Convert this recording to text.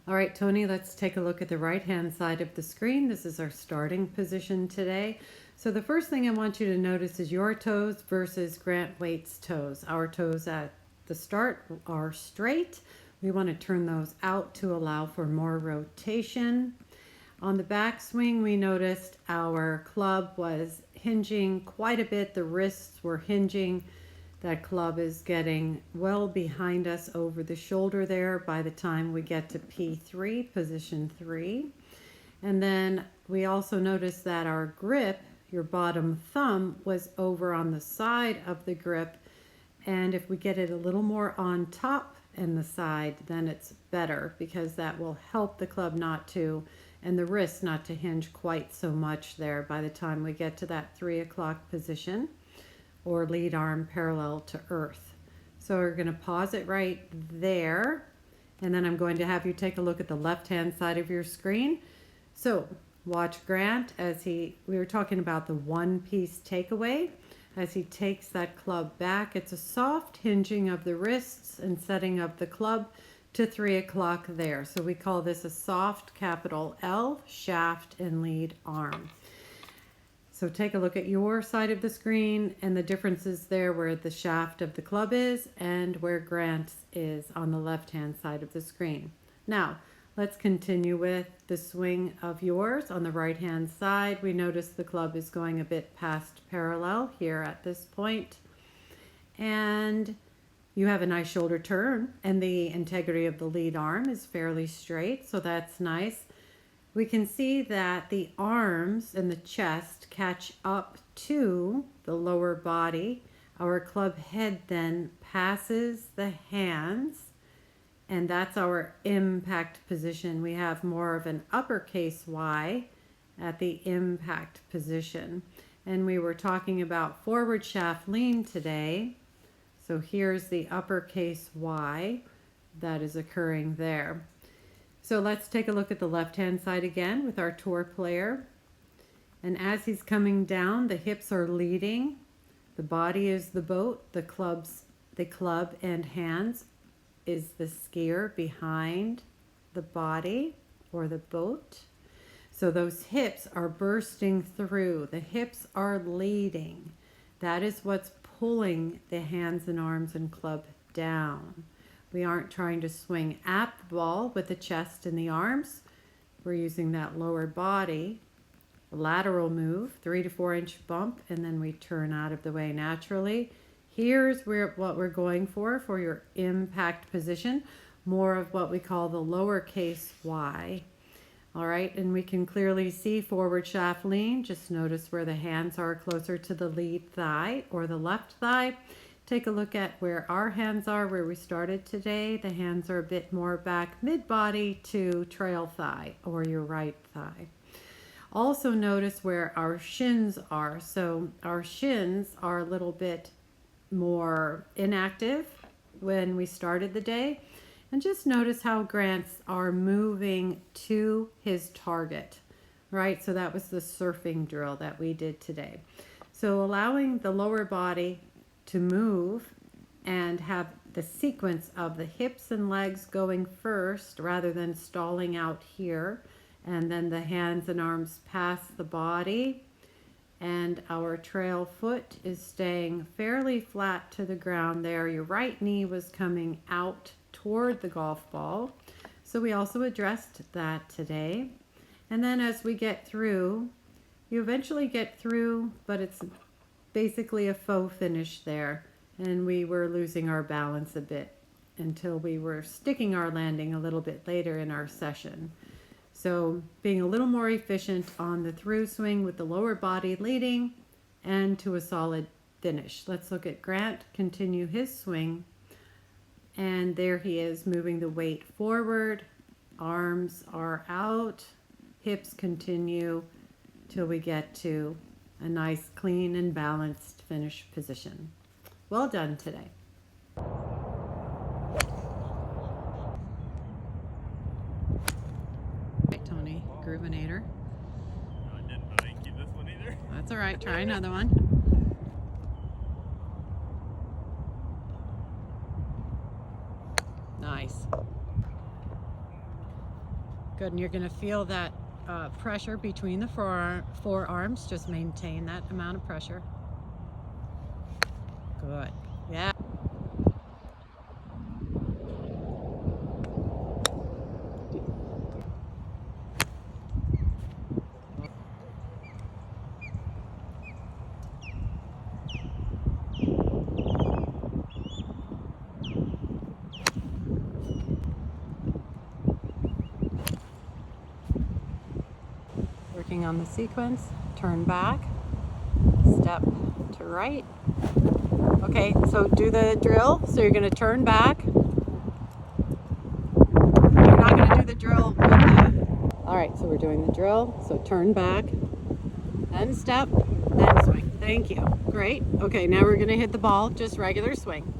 All right, Tony, let's take a look at the right-hand side of the screen. This is our starting position today. So the first thing I want you to notice is your toes versus Grant Waite's toes. Our toes at the start are straight. We want to turn those out to allow for more rotation. On the backswing, we noticed our club was hinging quite a bit. The wrists were hinging. That club is getting well behind us over the shoulder there by the time we get to P3, position 3. And then we also noticed that our grip, your bottom thumb, was over on the side of the grip. And if we get it a little more on top and the side, then it's better, because that will help the club not to, and the wrist not to hinge quite so much there by the time we get to that 3 o'clock position, or lead arm parallel to earth. So we're going to pause it right there, and then I'm going to have you take a look at the left hand side of your screen. So watch Grant as we were talking about the one piece takeaway. As he takes that club back, it's a soft hinging of the wrists and setting of the club to 3 o'clock there. So we call this a soft capital L shaft and lead arm. So take a look at your side of the screen and the differences there where the shaft of the club is and where Grant's is on the left-hand side of the screen. Now, let's continue with the swing of yours. On the right-hand side, we notice the club is going a bit past parallel here at this point. And you have a nice shoulder turn, and the integrity of the lead arm is fairly straight, so that's nice. We can see that the arms and the chest catch up to the lower body. Our club head then passes the hands, and that's our impact position. We have more of an uppercase Y at the impact position. And we were talking about forward shaft lean today. So here's the uppercase Y that is occurring there. So let's take a look at the left-hand side again with our tour player. And as he's coming down, the hips are leading. The body is the boat. The club and hands is the skier behind the body or the boat. So those hips are bursting through. The hips are leading. That is what's pulling the hands and arms and club down. We aren't trying to swing at the ball with the chest and the arms. We're using that lower body. Lateral move, 3 to 4 inch bump, and then we turn out of the way naturally. Here's what we're going for your impact position. More of what we call the lowercase y. All right, and we can clearly see forward shaft lean. Just notice where the hands are closer to the lead thigh or the left thigh. Take a look at where our hands are, where we started today. The hands are a bit more back mid-body to trail thigh or your right thigh. Also notice where our shins are. So our shins are a little bit more inactive when we started the day. And just notice how Grant's are moving to his target, right? So that was the surfing drill that we did today. So allowing the lower body to move and have the sequence of the hips and legs going first rather than stalling out here, and then the hands and arms pass the body, and our trail foot is staying fairly flat to the ground there. Your right knee was coming out toward the golf ball, so we also addressed that today. And then as we get through, you eventually get through, but it's basically a faux finish there, and we were losing our balance a bit until we were sticking our landing a little bit later in our session. So being a little more efficient on the through swing with the lower body leading and to a solid finish. Let's look at Grant continue his swing, and there he is moving the weight forward, arms are out, hips continue till we get to a nice, clean, and balanced finish position. Well done today. Right, Tony, Groovinator. No, I didn't, but I didn't keep this one either. That's all right. Try another one. Nice. Good, and you're gonna feel that pressure between the forearms. Just maintain that amount of pressure. Good, yeah. Working on the sequence, turn back, step to right. Okay, so do the drill. So you're gonna turn back. You're not gonna do the drill with the... All right, so we're doing the drill. So turn back, then step, then swing. Thank you, great. Okay, now we're gonna hit the ball, just regular swing.